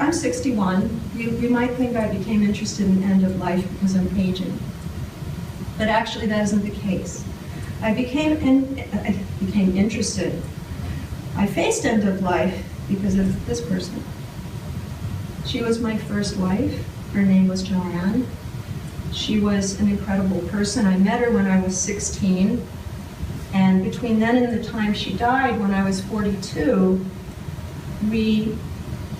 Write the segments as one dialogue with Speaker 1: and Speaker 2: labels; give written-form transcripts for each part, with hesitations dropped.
Speaker 1: I'm 61. You might think I became interested in end of life because I'm aging. But actually that isn't the case. I became interested. I faced end of life because of this person. She was my first wife. Her name was Joanne. She was an incredible person. I met her when I was 16. And between then and the time she died, when I was 42, we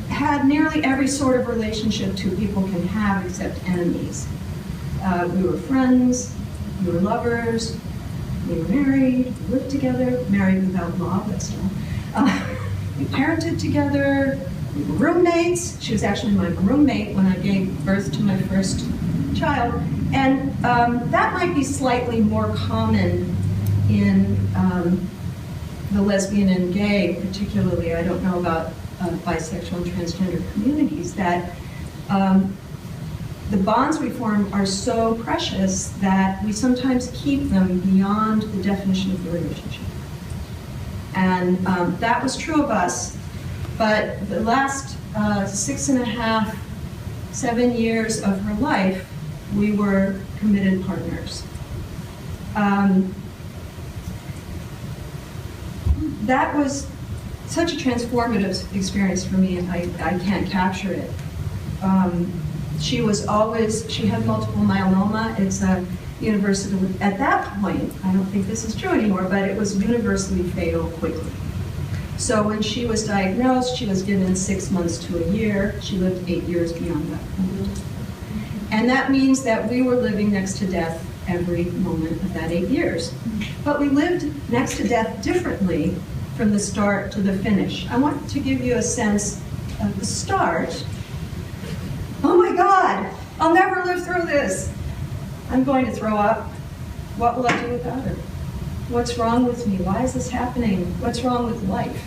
Speaker 1: had nearly every sort of relationship two people can have except enemies. We were friends, we were lovers, we were married, we lived together, married without law, but still. We parented together, we were roommates. She was actually my roommate when I gave birth to my first child. And that might be slightly more common in the lesbian and gay, particularly. I don't know about bisexual and transgender communities, that the bonds we form are so precious that we sometimes keep them beyond the definition of the relationship. And that was true of us, but the last 6.5, 7 years of her life, we were committed partners. That was such a transformative experience for me, I can't capture it. She had multiple myeloma. It's a universal, at that point, I don't think this is true anymore, but it was universally fatal quickly. So when she was diagnosed, she was given 6 months to a year. She lived 8 years beyond that point. And that means that we were living next to death every moment of that 8 years. But we lived next to death differently from the start to the finish. I want to give you a sense of the start. Oh my God, I'll never live through this. I'm going to throw up. What will I do without her? What's wrong with me? Why is this happening? What's wrong with life?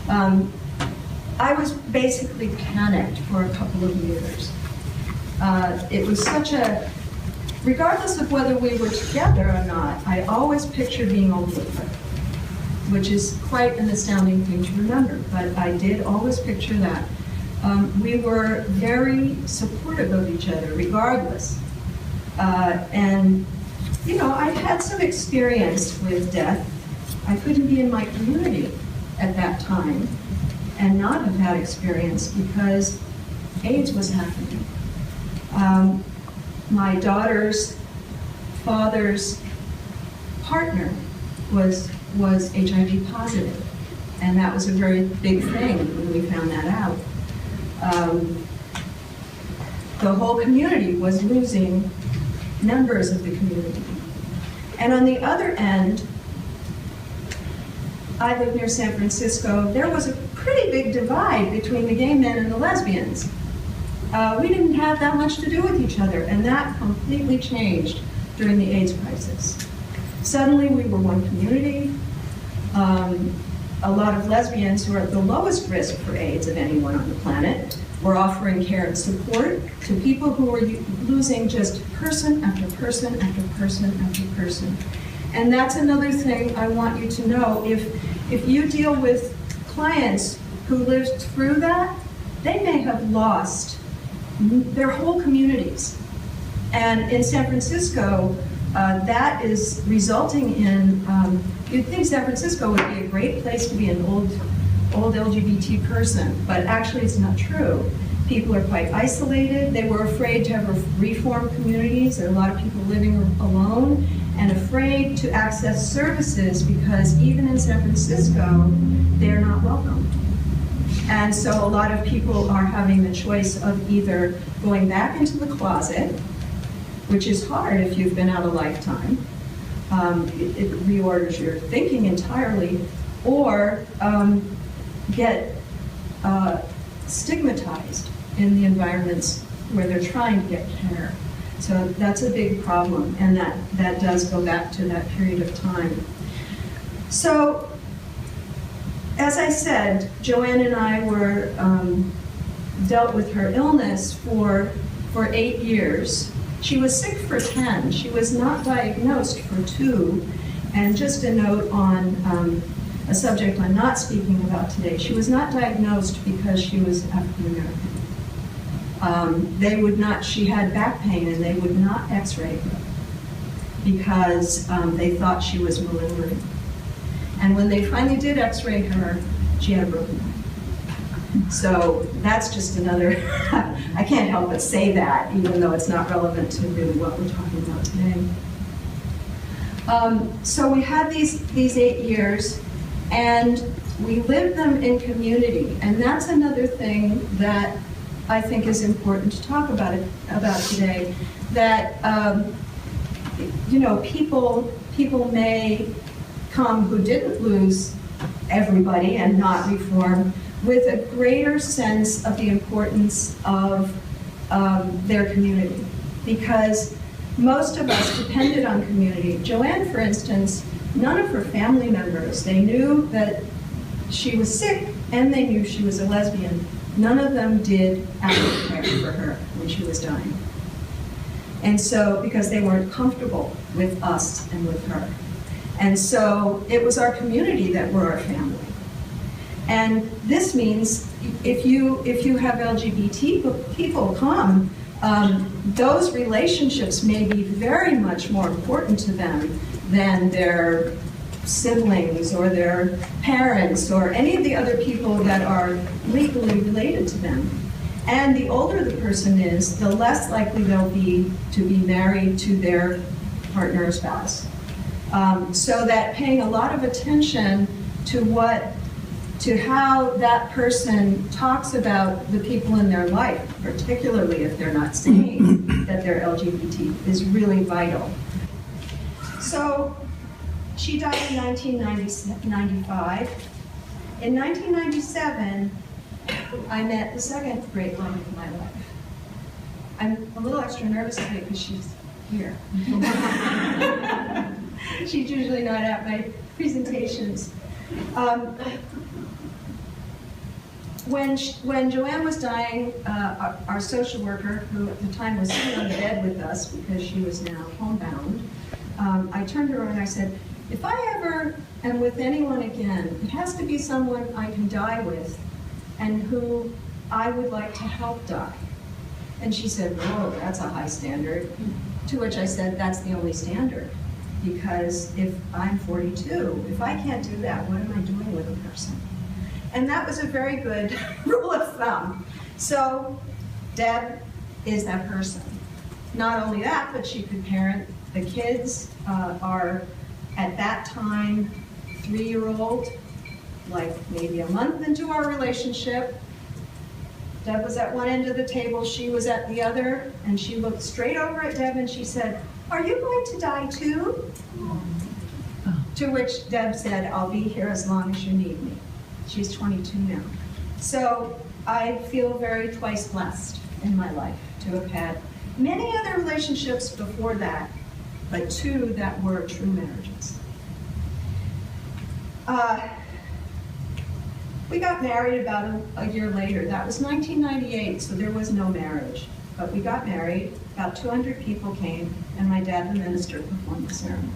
Speaker 1: I was basically panicked for a couple of years. It was such a, regardless of whether we were together or not, I always pictured being old with her, which is quite an astounding thing to remember, but I did always picture that. We were very supportive of each other, regardless. And, you know, I had some experience with death. I couldn't be in my community at that time and not have had experience because AIDS was happening. My daughter's father's partner was HIV positive, and that was a very big thing when we found that out. The whole community was losing members of the community. And on the other end, I live near San Francisco, there was a pretty big divide between the gay men and the lesbians. We didn't have that much to do with each other, and that completely changed during the AIDS crisis. Suddenly we were one community. A lot of lesbians who are at the lowest risk for AIDS of anyone on the planet were offering care and support to people who were losing just person after person after person after person. And that's another thing I want you to know. If you deal with clients who lived through that, they may have lost their whole communities. And in San Francisco, that is resulting in, you'd think San Francisco would be a great place to be an old LGBT person, but actually it's not true. People are quite isolated. They were afraid to ever reform communities. There are a lot of people living alone and afraid to access services because even in San Francisco, they're not welcome. And so a lot of people are having the choice of either going back into the closet, which is hard if you've been out a lifetime. It reorders your thinking entirely, or get stigmatized in the environments where they're trying to get care. So that's a big problem, and that does go back to that period of time. So, as I said, Joanne and I were dealt with her illness for 8 years. She was sick for 10. She was not diagnosed for 2. And just a note on a subject I'm not speaking about today. She was not diagnosed because she was African American. They would not, she had back pain and they would not x-ray her because they thought she was malingering. And when they finally did x-ray her, she had a broken leg. So that's just another, I can't help but say that, even though it's not relevant to really what we're talking about today. So we had these 8 years, and we lived them in community. And that's another thing that I think is important to talk about today, that you know, people may come who didn't lose everybody and not reform with a greater sense of the importance of their community, because most of us depended on community. Joanne, for instance, none of her family members, they knew that she was sick and they knew she was a lesbian. None of them did aftercare for her when she was dying. And so, because they weren't comfortable with us and with her. And so it was our community that were our family. And this means if you have LGBT people come, those relationships may be very much more important to them than their siblings or their parents or any of the other people that are legally related to them. And the older the person is, the less likely they'll be to be married to their partner or spouse. So that paying a lot of attention to how that person talks about the people in their life, particularly if they're not saying that they're LGBT, is really vital. So she died in 1995. In 1997, I met the second great love of my life. I'm a little extra nervous today because she's here. She's usually not at my presentations. When Joanne was dying, our social worker, who at the time was sitting on the bed with us because she was now homebound, I turned to her and I said, if I ever am with anyone again, it has to be someone I can die with and who I would like to help die. And she said, whoa, that's a high standard. To which I said, that's the only standard. Because if I'm 42, if I can't do that, what am I doing with a person? And that was a very good rule of thumb. So Deb is that person. Not only that, but she could parent. The kids are, at that time, 3-year-old, like maybe a month into our relationship. Deb was at one end of the table, she was at the other, and she looked straight over at Deb and she said, are you going to die too? To which Deb said, I'll be here as long as you need me. She's 22 now. So I feel very twice blessed in my life to have had many other relationships before that, but 2 that were true marriages. We got married about a year later. That was 1998, so there was no marriage. But we got married, about 200 people came, and my dad, the minister, performed the ceremony.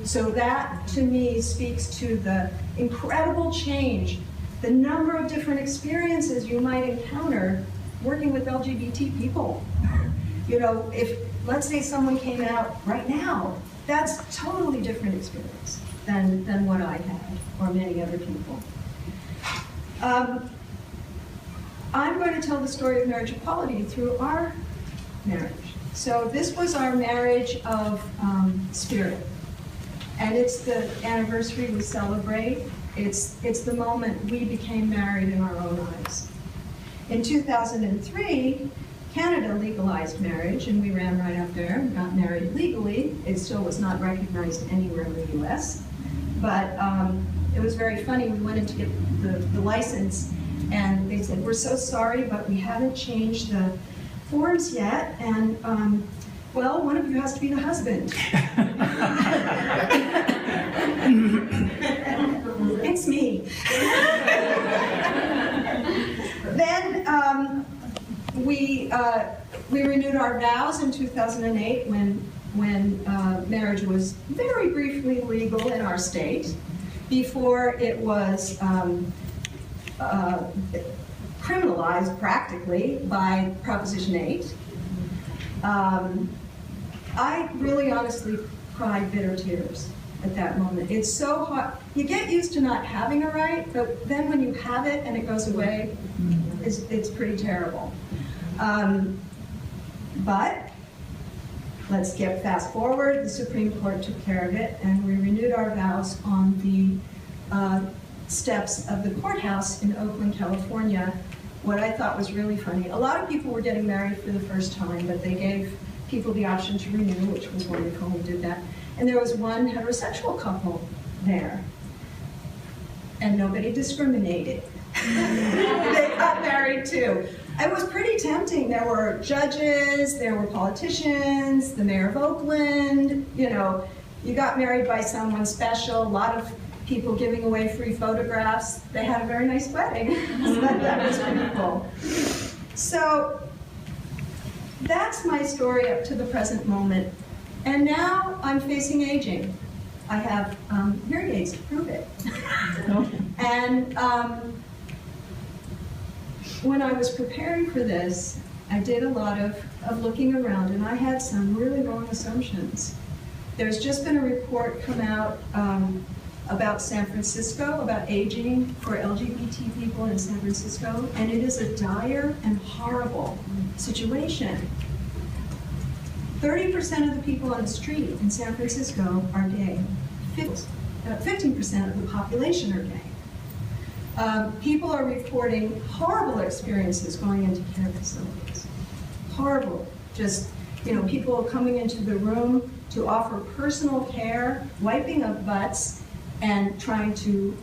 Speaker 1: So that, to me, speaks to the incredible change, the number of different experiences you might encounter working with LGBT people. You know, if, let's say someone came out right now, that's a totally different experience than what I had, or many other people. I'm going to tell the story of marriage equality through our marriage. So this was our marriage of spirit. And it's the anniversary we celebrate. It's the moment we became married in our own eyes. In 2003, Canada legalized marriage, and we ran right up there and got married legally. It still was not recognized anywhere in the US. But it was very funny. We went in to get the license, and they said, we're so sorry, but we haven't changed the forms yet, and well, one of you has to be the husband. It's me. Then we renewed our vows in 2008 when marriage was very briefly legal in our state. before it was criminalized practically by Proposition 8. I really honestly cried bitter tears at that moment. It's so hard. You get used to not having a right, but then when you have it and it goes away, it's pretty terrible. But let's get fast forward. The Supreme Court took care of it, and we renewed our vows on the steps of the courthouse in Oakland, California. What I thought was really funny, a lot of people were getting married for the first time, but they gave people the option to renew, which was wonderful. We did that. And there was one heterosexual couple there, and nobody discriminated. They got married too. It was pretty tempting. There were judges, there were politicians, the mayor of Oakland, you know, you got married by someone special, a lot of people giving away free photographs. They had a very nice wedding. So that was pretty cool. So that's my story up to the present moment. And now I'm facing aging. I have hearing aids to prove it. And when I was preparing for this, I did a lot of looking around, and I had some really wrong assumptions. There's just been a report come out about San Francisco, about aging for LGBT people in San Francisco, and it is a dire and horrible situation. 30% of the people on the street in San Francisco are gay. 15% of the population are gay. People are reporting horrible experiences going into care facilities. Horrible. Just, you know, people coming into the room to offer personal care, wiping of butts, and trying to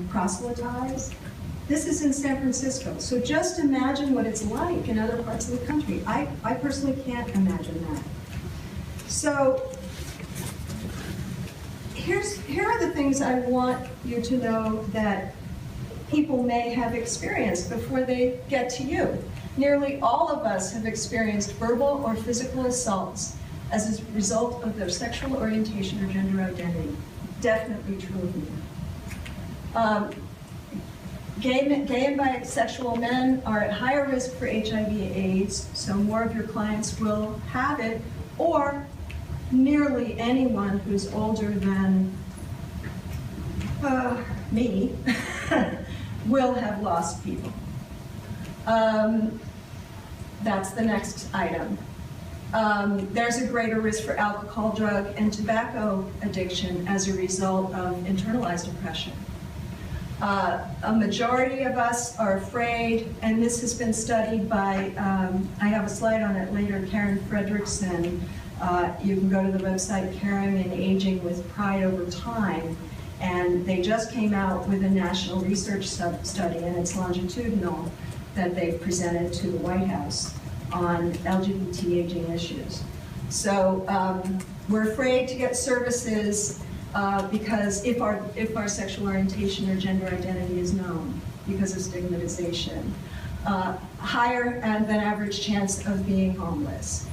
Speaker 1: proselytize. This is in San Francisco. So just imagine what it's like in other parts of the country. I personally can't imagine that. So here are the things I want you to know that people may have experienced before they get to you. Nearly all of us have experienced verbal or physical assaults as a result of their sexual orientation or gender identity. Definitely true of me. Gay and bisexual men are at higher risk for HIV/AIDS, so more of your clients will have it, or nearly anyone who's older than me will have lost people. That's the next item. There's a greater risk for alcohol, drug, and tobacco addiction as a result of internalized oppression. A majority of us are afraid, and this has been studied by, I have a slide on it later, Karen Fredrickson. You can go to the website Caring and Aging with Pride Over Time, and they just came out with a national research study, and it's longitudinal, that they've presented to the White House on LGBT aging issues. So we're afraid to get services because if our sexual orientation or gender identity is known because of stigmatization. Higher than average chance of being homeless.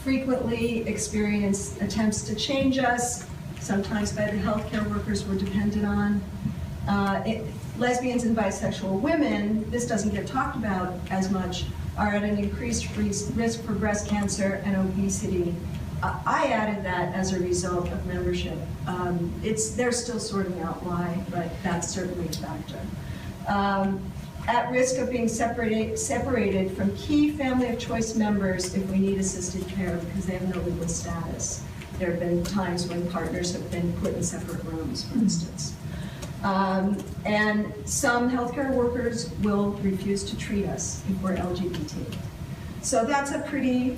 Speaker 1: Frequently experience attempts to change us, sometimes by the healthcare workers we're dependent on. Lesbians and bisexual women, this doesn't get talked about as much, are at an increased risk for breast cancer and obesity. I added that as a result of membership. They're still sorting out why, but that's certainly a factor. At risk of being separated from key family of choice members if we need assisted care because they have no legal status. There have been times when partners have been put in separate rooms, for instance. And some healthcare workers will refuse to treat us if we're LGBT. So that's a pretty,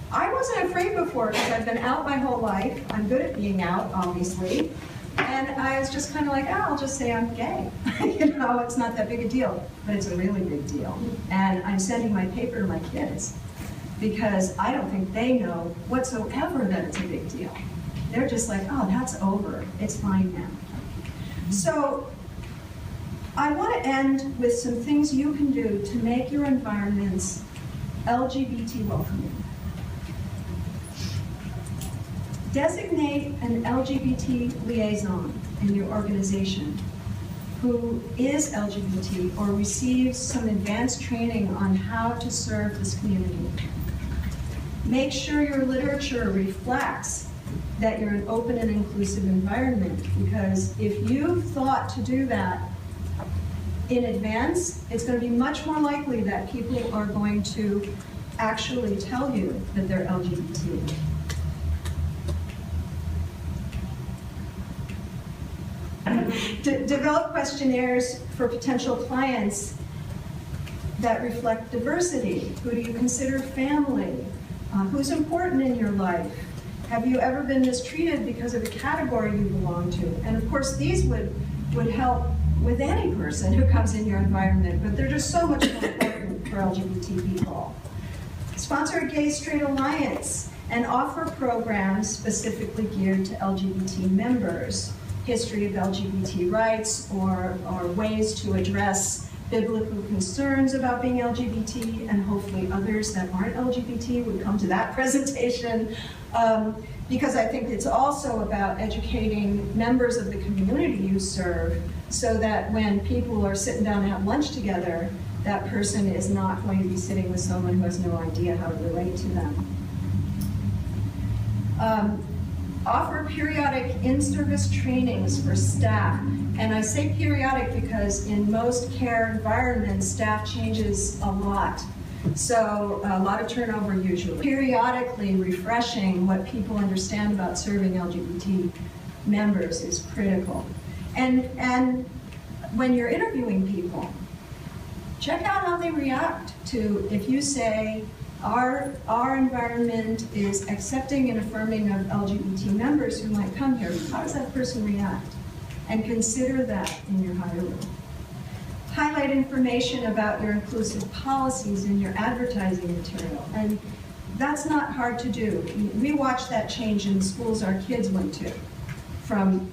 Speaker 1: I wasn't afraid before because I've been out my whole life. I'm good at being out, obviously. And I was just kind of like, oh, I'll just say I'm gay. You know, it's not that big a deal, but it's a really big deal. And I'm sending my paper to my kids because I don't think they know whatsoever that it's a big deal. They're just like, oh, that's over. It's fine now. So I want to end with some things you can do to make your environments LGBT welcoming. Designate an LGBT liaison in your organization who is LGBT or receives some advanced training on how to serve this community. Make sure your literature reflects that you're an open and inclusive environment, because if you've thought to do that in advance, it's going to be much more likely that people are going to actually tell you that they're LGBT. Develop questionnaires for potential clients that reflect diversity. Who do you consider family? Who's important in your life? Have you ever been mistreated because of the category you belong to? And of course, these would help with any person who comes in your environment, but they're just so much more important for LGBT people. Sponsor a gay-straight alliance and offer programs specifically geared to LGBT members. History of LGBT rights or ways to address biblical concerns about being LGBT, and hopefully others that aren't LGBT would come to that presentation, because I think it's also about educating members of the community you serve so that when people are sitting down to have lunch together, that person is not going to be sitting with someone who has no idea how to relate to them. Offer periodic in-service trainings for staff. And I say periodic because in most care environments, staff changes a lot. So a lot of turnover usually. Periodically refreshing what people understand about serving LGBT members is critical. And when you're interviewing people, check out how they react to, if you say, our environment is accepting and affirming of LGBT members who might come here. How does that person react? And consider that in your hiring. Highlight information about your inclusive policies in your advertising material. And that's not hard to do. We watched that change in the schools our kids went to from,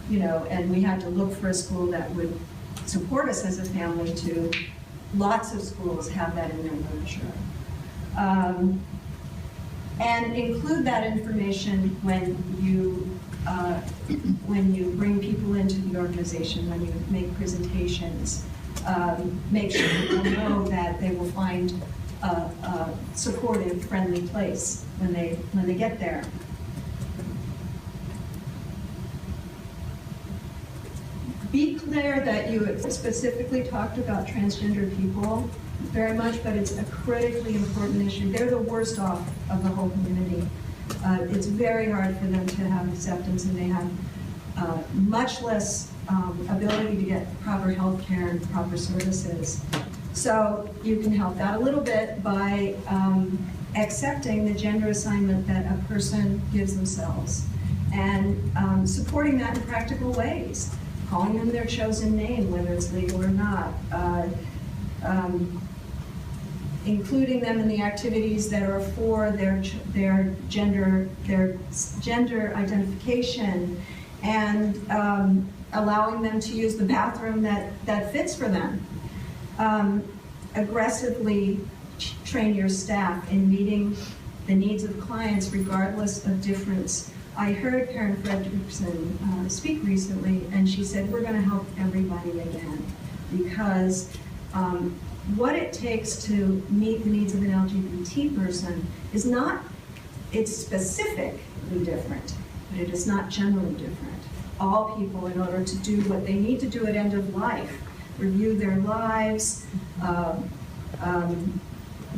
Speaker 1: and we had to look for a school that would support us as a family to lots of schools have that in their literature. And include that information when you bring people into the organization, when you make presentations. Make sure people know that they will find a supportive, friendly place when they get there. Be clear that you specifically talked about transgender people very much, but it's a critically important issue. They're the worst off of the whole community. It's very hard for them to have acceptance, and they have much less ability to get proper health care and proper services. So you can help that a little bit by accepting the gender assignment that a person gives themselves and supporting that in practical ways. Calling them their chosen name, whether it's legal or not. Including them in the activities that are for their gender identification, and allowing them to use the bathroom that fits for them. Aggressively train your staff in meeting the needs of clients regardless of difference. I heard Karen Fredrickson speak recently, and she said, we're going to help everybody again, because what it takes to meet the needs of an LGBT person is not, it's specifically different, but it is not generally different. All people, in order to do what they need to do at end of life, review their lives,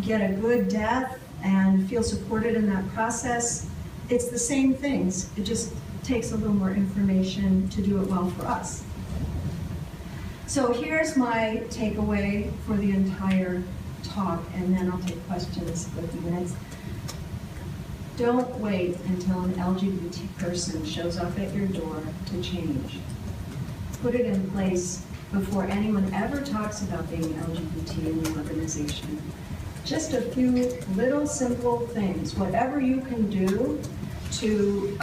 Speaker 1: get a good death, and feel supported in that process, it's the same things. It just takes a little more information to do it well for us. So here's my takeaway for the entire talk, and then I'll take questions for a few minutes. Don't wait until an LGBT person shows up at your door to change. Put it in place before anyone ever talks about being LGBT in your organization. Just a few little simple things, whatever you can do to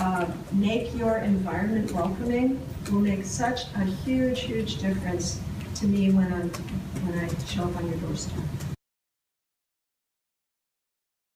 Speaker 1: make your environment welcoming will make such a huge, huge difference to me when I show up on your doorstep.